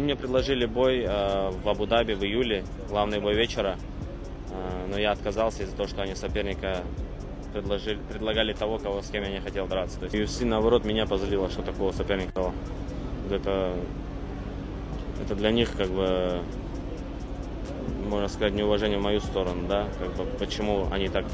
Мне предложили бой в Абу-Даби в июле, главный бой вечера, но я отказался из-за того, что они соперника предлагали того, с кем я не хотел драться. То есть UFC, наоборот, меня позлило, что такого соперника дало. Это для них, как бы, можно сказать, неуважение в мою сторону, да, как бы, почему они так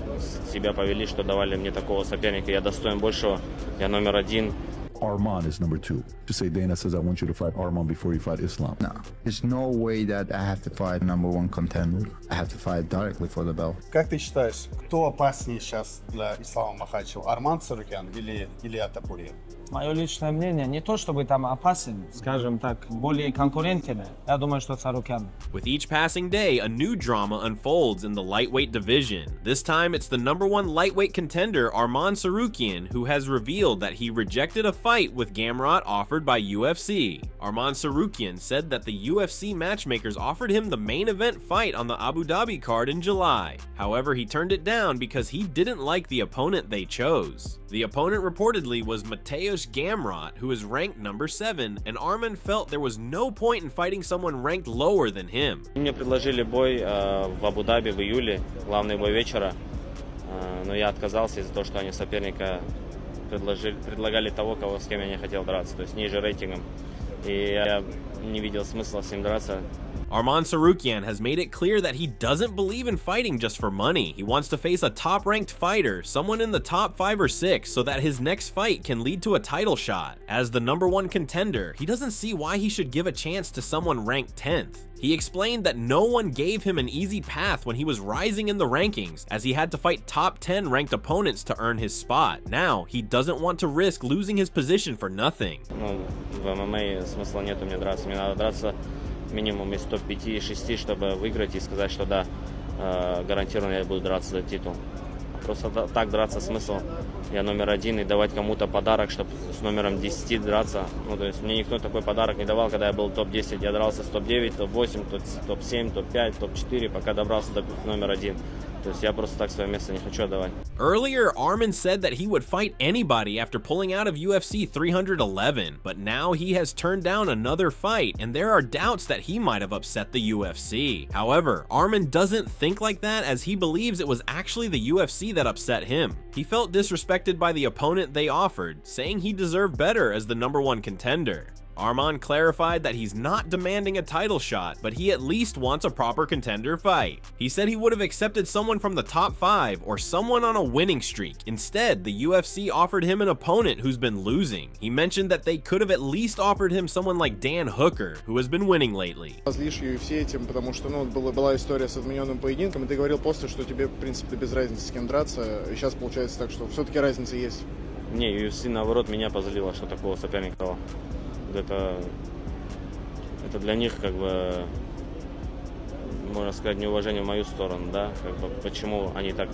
себя повели, что давали мне такого соперника. Я достоин большего, я номер один. Arman is number 2. Just say Dana says, I want you to fight Arman before you fight Islam. No, there's no way that I have to fight number one contender. I have to fight directly for the belt. Как ты считаешь, кто опаснее сейчас для Ислама Махачева? Арман Tsarukyan или Илья Топурьев? Мое личное мнение, не то чтобы там опасен, скажем так, более конкурентен. Я думаю, что Tsarukyan. With each passing day, a new drama unfolds in the lightweight division. This time, it's the number 1 lightweight contender, Arman Tsarukyan, who has revealed that he rejected a fight with Gamrot offered by UFC. Arman Tsarukyan said that the UFC matchmakers offered him the main event fight on the Abu Dhabi card in July. However, he turned it down because he didn't like the opponent they chose. The opponent reportedly was Mateusz Gamrot, who is ranked number 7, and Arman felt there was no point in fighting someone ranked lower than him. Мне предложили бой в Абу-Даби в июле, главный бой вечера, но я отказался из-за того, что они соперника предлагали того, с кем я не хотел драться, то есть ниже рейтингом, и я не видел смысла с ним драться. Arman Tsarukyan has made it clear that he doesn't believe in fighting just for money. He wants to face a top-ranked fighter, someone in the top 5 or 6, so that his next fight can lead to a title shot. As the number 1 contender, he doesn't see why he should give a chance to someone ranked 10th. He explained that no one gave him an easy path when he was rising in the rankings, as he had to fight top 10 ranked opponents to earn his spot. Now, he doesn't want to risk losing his position for nothing. В ММА смысла нету мне драться. Мне надо драться минимум из топ-5 и 6, чтобы выиграть и сказать, что да, гарантированно я буду драться за титул. Просто так драться смысл. Я номер 1 и давать кому-то подарок, чтобы с номером 10 драться. Ну, то есть мне никто такой подарок не давал, когда я был топ-10. Я дрался с топ-9, топ-8, топ-7, топ-5, топ-4, пока добрался до номер 1. То есть я просто так свое место не хочу отдавать. Earlier, Arman said that he would fight anybody after pulling out of UFC 311, but now he has turned down another fight, and there are doubts that he might have upset the UFC. However, Arman doesn't think like that, as he believes it was actually the UFC that upset him. He felt disrespected by the opponent they offered, saying he deserved better as the number 1 contender. Arman clarified that he's not demanding a title shot, but he at least wants a proper contender fight. He said he would have accepted someone from the top 5 or someone on a winning streak. Instead, the UFC offered him an opponent who's been losing. He mentioned that they could have at least offered him someone like Dan Hooker, who has been winning lately. Позлишь UFC этим, потому что, была история с отмененным поединком, и ты говорил после, что тебе, в принципе, без разницы с кем драться, и сейчас получается так, что все-таки разница есть. Не, UFC, наоборот, меня позлило, что такого соперника дало. Это для них, как бы, можно сказать, неуважение в мою сторону, да, как бы, почему они так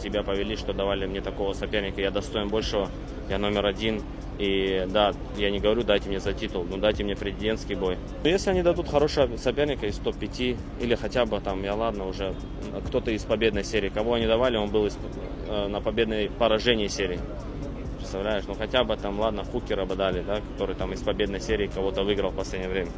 себя повели, что давали мне такого соперника. Я достоин большего, я номер 1, и да, я не говорю, дайте мне за титул, но дайте мне президентский бой. Но если они дадут хорошего соперника из топ-5, или хотя бы там, ладно, уже кто-то из победной серии, кого они давали, он был на победной поражении серии. Представляешь, хотя бы там, ладно, Хукера бы дали, да, который там из победной серии кого-то выиграл в последнее время.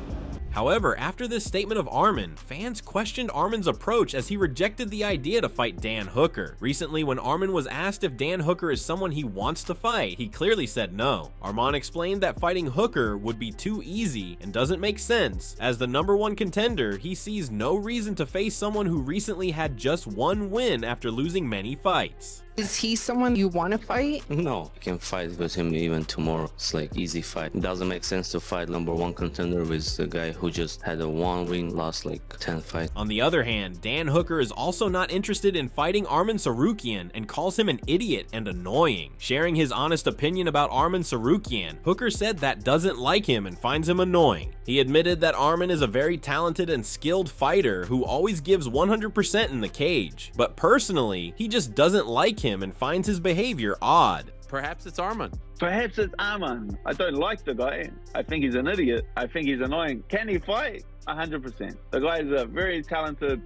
However, after this statement of Arman, fans questioned Arman's approach as he rejected the idea to fight Dan Hooker. Recently, when Arman was asked if Dan Hooker is someone he wants to fight, he clearly said no. Arman explained that fighting Hooker would be too easy and doesn't make sense. As the number 1 contender, he sees no reason to face someone who recently had just 1 win after losing many fights. Is he someone you want to fight? No, you can fight with him even tomorrow. It's like easy fight. It doesn't make sense to fight number 1 contender with a guy who just had a 1 win, lost like 10 fights. On the other hand, Dan Hooker is also not interested in fighting Arman Tsarukyan and calls him an idiot and annoying. Sharing his honest opinion about Arman Tsarukyan, Hooker said that doesn't like him and finds him annoying. He admitted that Arman is a very talented and skilled fighter who always gives 100% in the cage. But personally, he just doesn't like him and finds his behavior odd. Perhaps it's Arman. Perhaps it's Arman. I don't like the guy. I think he's an idiot. I think he's annoying. Can he fight? 100%. The guy is a very talented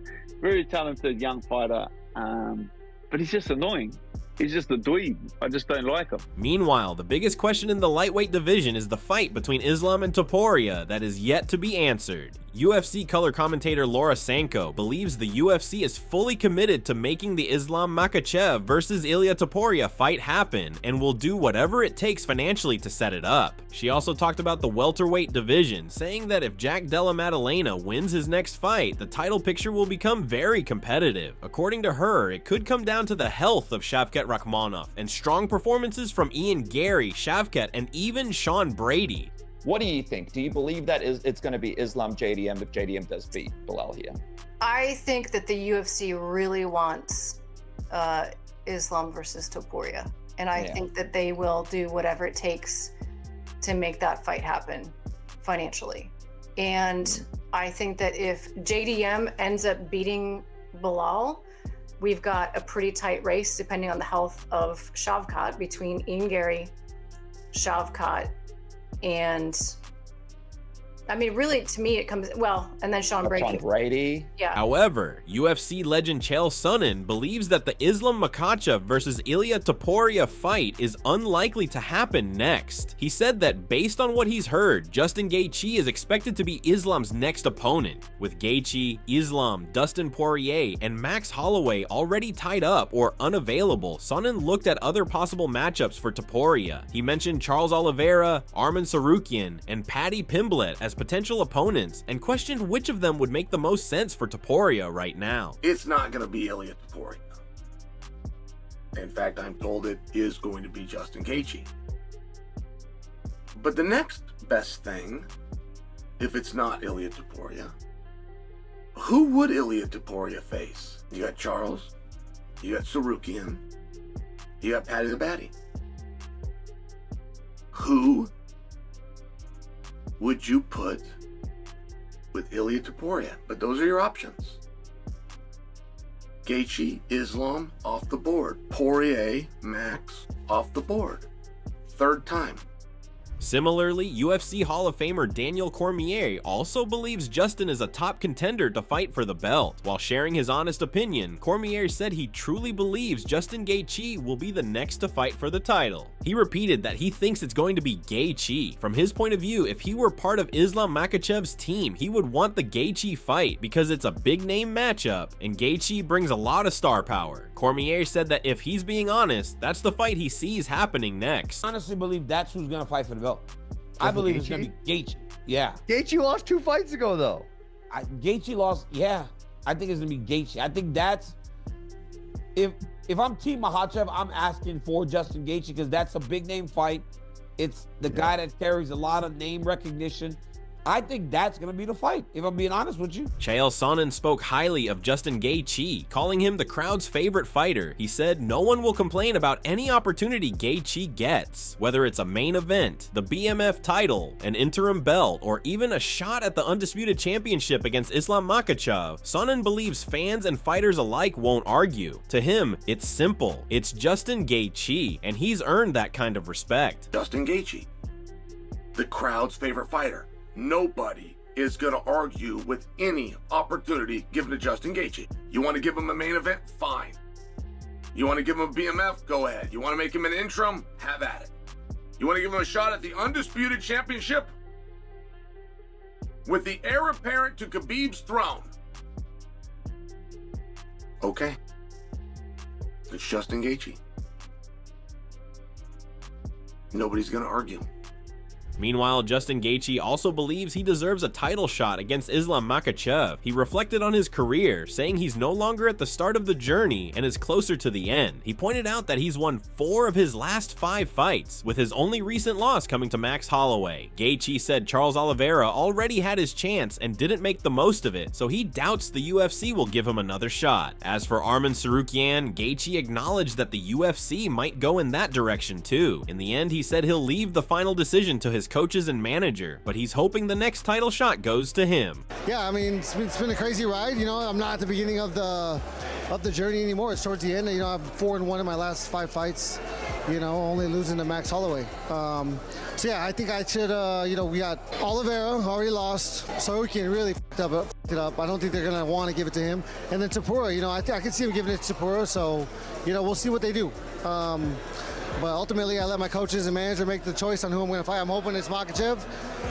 young fighter, but he's just annoying. He's just a dweeb. I just don't like him. Meanwhile, the biggest question in the lightweight division is the fight between Islam and Topuria that is yet to be answered. UFC color commentator Laura Sanko believes the UFC is fully committed to making the Islam Makhachev versus Ilia Topuria fight happen and will do whatever it takes financially to set it up. She also talked about the welterweight division, saying that if Jack Della Maddalena wins his next fight, the title picture will become very competitive. According to her, it could come down to the health of Shavkat Rakhmonov and strong performances from Ian Gary, Shavkat, and even Sean Brady. What do you think? Do you believe that it's going to be Islam JDM if JDM does beat Bilal here? I think that the UFC really wants Islam versus Topuria. And I think that they will do whatever it takes to make that fight happen financially. And I think that if JDM ends up beating Bilal, we've got a pretty tight race depending on the health of Shavkat between Ian Gary, Shavkat, and I mean, really, to me, it comes, well, and then Sean Brady. Sean Brady. Yeah. However, UFC legend Chael Sonnen believes that the Islam Makhachev versus Ilia Topuria fight is unlikely to happen next. He said that based on what he's heard, Justin Gaethje is expected to be Islam's next opponent. With Gaethje, Islam, Dustin Poirier, and Max Holloway already tied up or unavailable, Sonnen looked at other possible matchups for Topuria. He mentioned Charles Oliveira, Arman Tsarukyan, and Paddy Pimblett as potential opponents and questioned which of them would make the most sense for Topuria right now. It's not going to be Ilia Topuria. In fact, I'm told it is going to be Justin Gaethje. But the next best thing, if it's not Ilia Topuria, who would Ilia Topuria face? You got Charles, you got Tsarukyan, you got Paddy the Baddy. Who would you put with Ilia Topuria? But those are your options. Gaethje, Islam, off the board. Poirier, Max, off the board. Third time. Similarly, UFC Hall of Famer Daniel Cormier also believes Justin is a top contender to fight for the belt. While sharing his honest opinion, Cormier said he truly believes Justin Gaethje will be the next to fight for the title. He repeated that he thinks it's going to be Gaethje. From his point of view, if he were part of Islam Makhachev's team, he would want the Gaethje fight because it's a big name matchup and Gaethje brings a lot of star power. Cormier said that if he's being honest, that's the fight he sees happening next. I honestly believe that's who's going to fight for the belt. I believe it's going to be Gaethje. Yeah. Gaethje lost 2 fights ago, though. Gaethje lost, yeah. I think it's going to be Gaethje. I think that's, if I'm Team Makhachev, I'm asking for Justin Gaethje because that's a big name fight. It's the guy that carries a lot of name recognition. I think that's going to be the fight, if I'm being honest with you. Chael Sonnen spoke highly of Justin Gaethje, calling him the crowd's favorite fighter. He said no one will complain about any opportunity Gaethje gets, whether it's a main event, the BMF title, an interim belt, or even a shot at the Undisputed Championship against Islam Makhachev. Sonnen believes fans and fighters alike won't argue. To him, it's simple. It's Justin Gaethje, and he's earned that kind of respect. Justin Gaethje, the crowd's favorite fighter. Nobody is going to argue with any opportunity given to Justin Gaethje. You want to give him a main event? Fine. You want to give him a BMF? Go ahead. You want to make him an interim? Have at it. You want to give him a shot at the Undisputed Championship? With the heir apparent to Khabib's throne? Okay. It's Justin Gaethje. Nobody's going to argue. Meanwhile, Justin Gaethje also believes he deserves a title shot against Islam Makhachev. He reflected on his career, saying he's no longer at the start of the journey and is closer to the end. He pointed out that he's won 4 of his last 5 fights, with his only recent loss coming to Max Holloway. Gaethje said Charles Oliveira already had his chance and didn't make the most of it, so he doubts the UFC will give him another shot. As for Arman Tsarukyan, Gaethje acknowledged that the UFC might go in that direction too. In the end, he said he'll leave the final decision to his coaches and manager, but he's hoping the next title shot goes to him. Yeah, I mean, it's been a crazy ride. You know, I'm not at the beginning of the journey anymore. It's towards the end. You know, I'm 4-1 in my last 5 fights. You know, only losing to Max Holloway. So yeah, I think I should. You know, we got Oliveira already lost. Tsarukyan really fucked it up. I don't think they're gonna want to give it to him. And then Topuria, you know, I can see him giving it to Topuria. So, you know, we'll see what they do. But ultimately, I let my coaches and manager make the choice on who I'm going to fight. I'm hoping it's Makhachev.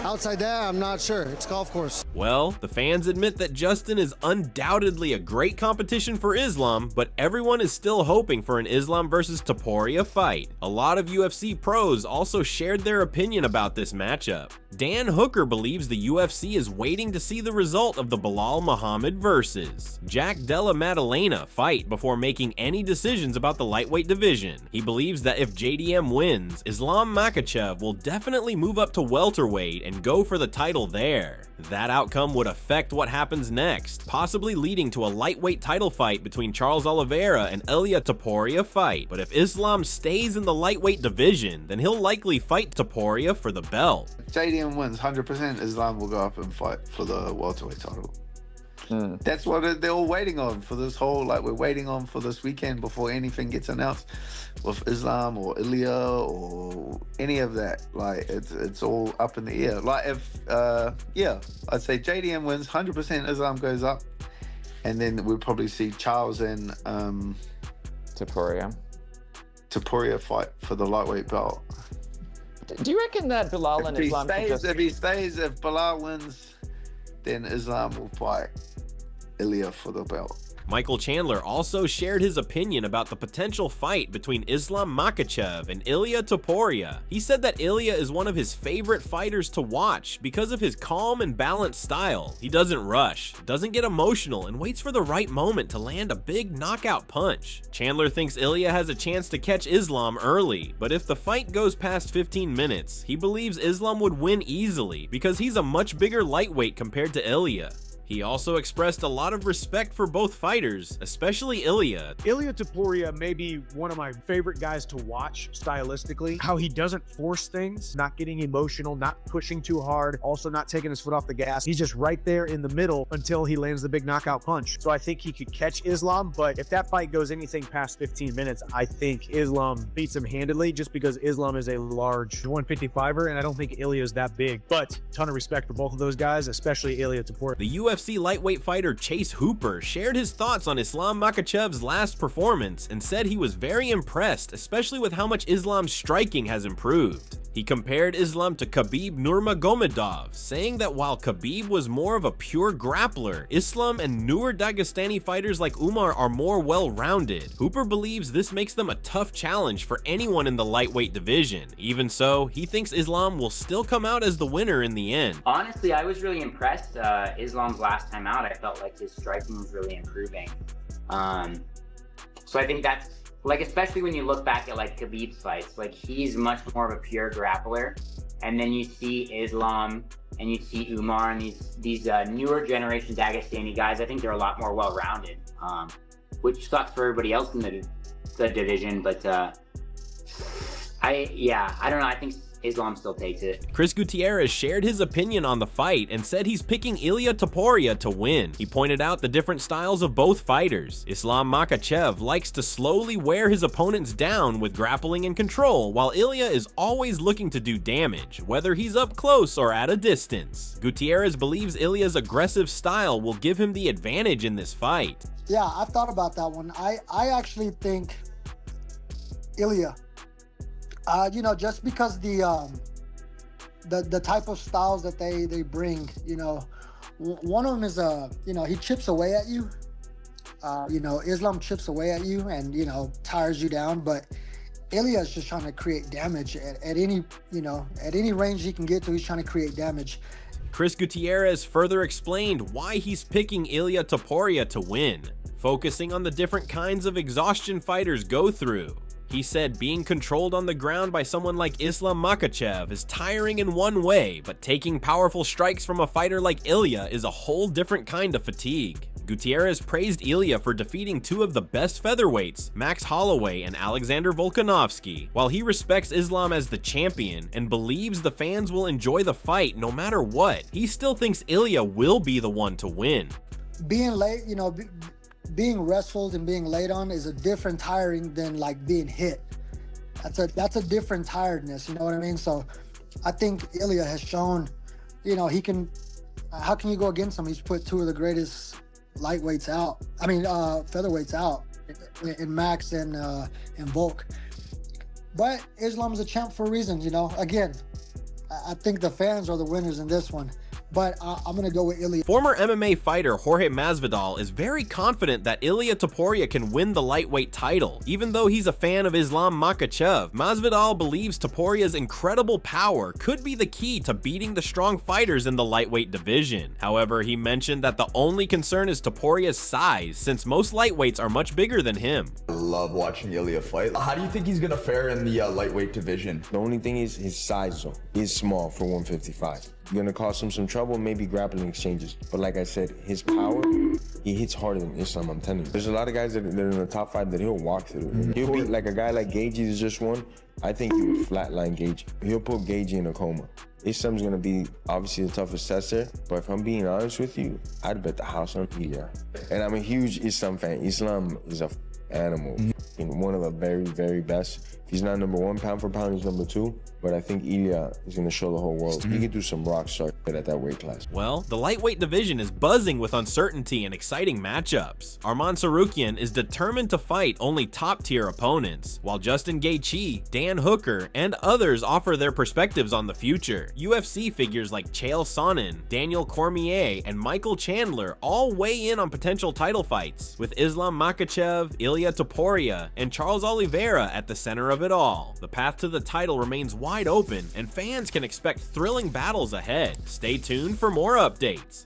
Outside that, I'm not sure. It's golf course. Well, the fans admit that Justin is undoubtedly a great competition for Islam, but everyone is still hoping for an Islam versus Topuria fight. A lot of UFC pros also shared their opinion about this matchup. Dan Hooker believes the UFC is waiting to see the result of the Bilal Muhammad versus Jack Della Maddalena fight before making any decisions about the lightweight division. He believes that if JDM wins, Islam Makhachev will definitely move up to welterweight and go for the title there. That outcome would affect what happens next, possibly leading to a lightweight title fight between Charles Oliveira and Ilia Topuria fight. But if Islam stays in the lightweight division, then he'll likely fight Topuria for the belt. JDM wins 100%, Islam will go up and fight for the welterweight title. That's what they're all waiting on for this whole, like, we're waiting on for this weekend before anything gets announced with Islam or Ilia or any of that. Like, it's all up in the air. Like, if yeah, I'd say JDM wins 100%, Islam goes up, and then we'll probably see Charles and Topuria fight for the lightweight belt. Do you reckon that Bilal and Islam if Bilal wins, then Islam will fight Ilia for the belt. Michael Chandler also shared his opinion about the potential fight between Islam Makhachev and Ilia Topuria. He said that Ilia is one of his favorite fighters to watch because of his calm and balanced style. He doesn't rush, doesn't get emotional, and waits for the right moment to land a big knockout punch. Chandler thinks Ilia has a chance to catch Islam early, but if the fight goes past 15 minutes, he believes Islam would win easily because he's a much bigger lightweight compared to Ilia. He also expressed a lot of respect for both fighters, especially Ilia. Ilia Topuria may be one of my favorite guys to watch stylistically. How he doesn't force things, not getting emotional, not pushing too hard, also not taking his foot off the gas. He's just right there in the middle until he lands the big knockout punch. So I think he could catch Islam, but if that fight goes anything past 15 minutes, I think Islam beats him handedly just because Islam is a large 155er and I don't think Ilia is that big. But ton of respect for both of those guys, especially Ilia Topuria. The UFC lightweight fighter Chase Hooper shared his thoughts on Islam Makhachev's last performance and said he was very impressed, especially with how much Islam's striking has improved. He compared Islam to Khabib Nurmagomedov, saying that while Khabib was more of a pure grappler, Islam and newer Dagestani fighters like Umar are more well-rounded. Hooper believes this makes them a tough challenge for anyone in the lightweight division. Even so, he thinks Islam will still come out as the winner in the end. Honestly, I was really impressed. Islam's last time out, I felt like his striking was really improving. So I think that's, like, especially when you look back at like Khabib's fights, like he's much more of a pure grappler, and then you see Islam and you see Umar and these newer generation Dagestani guys. I think they're a lot more well-rounded, which sucks for everybody else in the division. But I don't know. I think Islam still takes it. Chris Gutierrez shared his opinion on the fight and said he's picking Ilia Topuria to win. He pointed out the different styles of both fighters. Islam Makhachev likes to slowly wear his opponents down with grappling and control, while Ilia is always looking to do damage, whether he's up close or at a distance. Gutierrez believes Ilia's aggressive style will give him the advantage in this fight. Yeah, I've thought about that one. I actually think Ilia. You know, just because the type of styles that they bring, you know, one of them is you know, he chips away at you. You know, Islam chips away at you and, you know, tires you down, but Ilia is just trying to create damage at any, you know, at any range he can get to. He's trying to create damage. Chris Gutierrez further explained why he's picking Ilia Topuria to win, focusing on the different kinds of exhaustion fighters go through. He said being controlled on the ground by someone like Islam Makhachev is tiring in one way, but taking powerful strikes from a fighter like Ilia is a whole different kind of fatigue. Gutierrez praised Ilia for defeating two of the best featherweights, Max Holloway and Alexander Volkanovski, while he respects Islam as the champion and believes the fans will enjoy the fight no matter what. He still thinks Ilia will be the one to win. Being late, you know, being wrestled and being laid on is a different tiring than like being hit. That's a different tiredness. You know what I mean? So I think Ilya has shown, you know, he can. How can you go against him? He's put two of the greatest lightweights out. I mean, featherweights out in Max and Volk. But Islam's a champ for a reason, you know. Again, I think the fans are the winners in this one. But I'm going to go with Ilya. Former MMA fighter Jorge Masvidal is very confident that Ilia Topuria can win the lightweight title. Even though he's a fan of Islam Makhachev, Masvidal believes Topuria's incredible power could be the key to beating the strong fighters in the lightweight division. However, he mentioned that the only concern is Topuria's size, since most lightweights are much bigger than him. I love watching Ilya fight. How do you think he's going to fare in the lightweight division? The only thing is his size, though. He's small for 155. Gonna cost him some trouble, maybe grappling exchanges. But like I said, his power, he hits harder than Islam, I'm telling you. There's a lot of guys that are in the top 5 that he'll walk through. He'll beat like a guy like Gaethje who's just won. I think he would flatline Gaethje. He'll put Gaethje in a coma. Islam's gonna be obviously the toughest test there, but if I'm being honest with you, I'd bet the house on Ilya. And I'm a huge Islam fan. Islam is a animal. One of the very, very best. If he's not number 1 pound for pound, he's number 2. But I think Ilya is going to show the whole world. He can do some rock star shit at that weight class. Well, the lightweight division is buzzing with uncertainty and exciting matchups. Arman Tsarukyan is determined to fight only top-tier opponents, while Justin Gaethje, Dan Hooker, and others offer their perspectives on the future. UFC figures like Chael Sonnen, Daniel Cormier, and Michael Chandler all weigh in on potential title fights, with Islam Makhachev, Ilia Topuria, and Charles Oliveira at the center of it all. The path to the title remains wide open, and fans can expect thrilling battles ahead. Stay tuned for more updates.